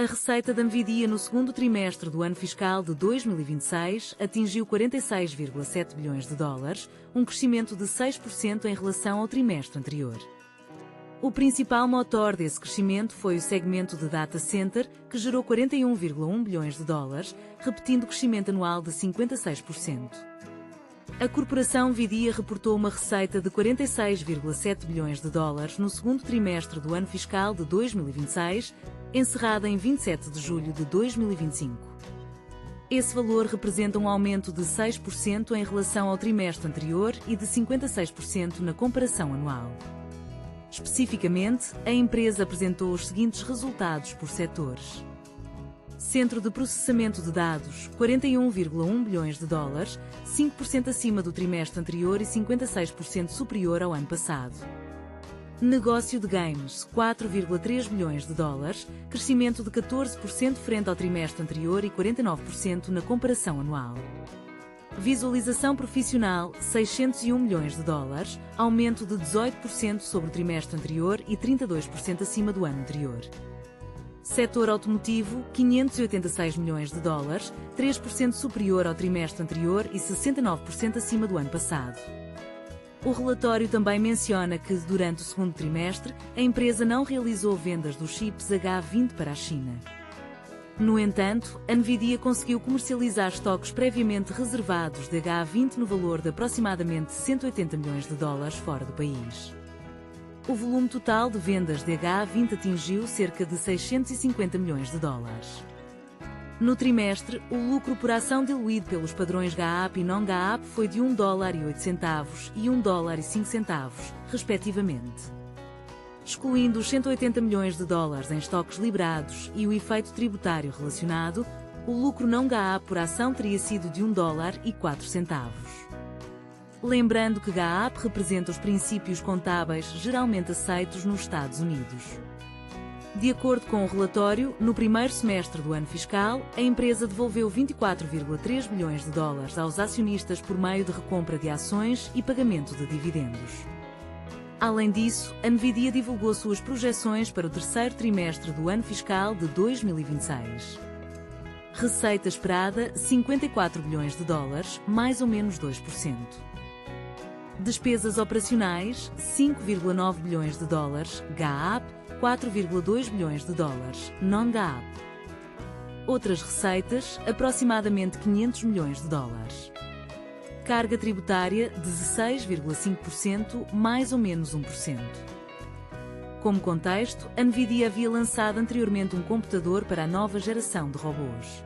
A receita da NVIDIA no segundo trimestre do ano fiscal de 2026 atingiu 46,7 bilhões de dólares, um crescimento de 6% em relação ao trimestre anterior. O principal motor desse crescimento foi o segmento de data center, que gerou 41,1 bilhões de dólares, repetindo o crescimento anual de 56%. A corporação NVIDIA reportou uma receita de 46,7 bilhões de dólares no segundo trimestre do ano fiscal de 2026, encerrada em 27 de julho de 2025. Esse valor representa um aumento de 6% em relação ao trimestre anterior e de 56% na comparação anual. Especificamente, a empresa apresentou os seguintes resultados por setores. Centro de processamento de dados, 41,1 bilhões de dólares, 5% acima do trimestre anterior e 56% superior ao ano passado. Negócio de games, 4,3 bilhões de dólares, crescimento de 14% frente ao trimestre anterior e 49% na comparação anual. Visualização profissional, 601 milhões de dólares, aumento de 18% sobre o trimestre anterior e 32% acima do ano anterior. Setor automotivo, 586 milhões de dólares, 3% superior ao trimestre anterior e 69% acima do ano passado. O relatório também menciona que, durante o segundo trimestre, a empresa não realizou vendas dos chips H20 para a China. No entanto, a NVIDIA conseguiu comercializar estoques previamente reservados de H20 no valor de aproximadamente 180 milhões de dólares fora do país. O volume total de vendas de H20 atingiu cerca de 650 milhões de dólares. No trimestre, o lucro por ação diluído pelos padrões GAAP e non-GAAP foi de $1,08 e $1,05, respectivamente. Excluindo os 180 milhões de dólares em estoques liberados e o efeito tributário relacionado, o lucro não GAAP por ação teria sido de $1,04. Lembrando que GAAP representa os princípios contábeis geralmente aceitos nos Estados Unidos. De acordo com o relatório, no primeiro semestre do ano fiscal, a empresa devolveu 24,3 bilhões de dólares aos acionistas por meio de recompra de ações e pagamento de dividendos. Além disso, a NVIDIA divulgou suas projeções para o terceiro trimestre do ano fiscal de 2026. Receita esperada, 54 bilhões de dólares, mais ou menos 2%. Despesas operacionais, 5,9 bilhões de dólares, GAAP, 4,2 bilhões de dólares, non-GAAP. Outras receitas, aproximadamente 500 milhões de dólares. Carga tributária, 16,5%, mais ou menos 1%. Como contexto, a NVIDIA havia lançado anteriormente um computador para a nova geração de robôs.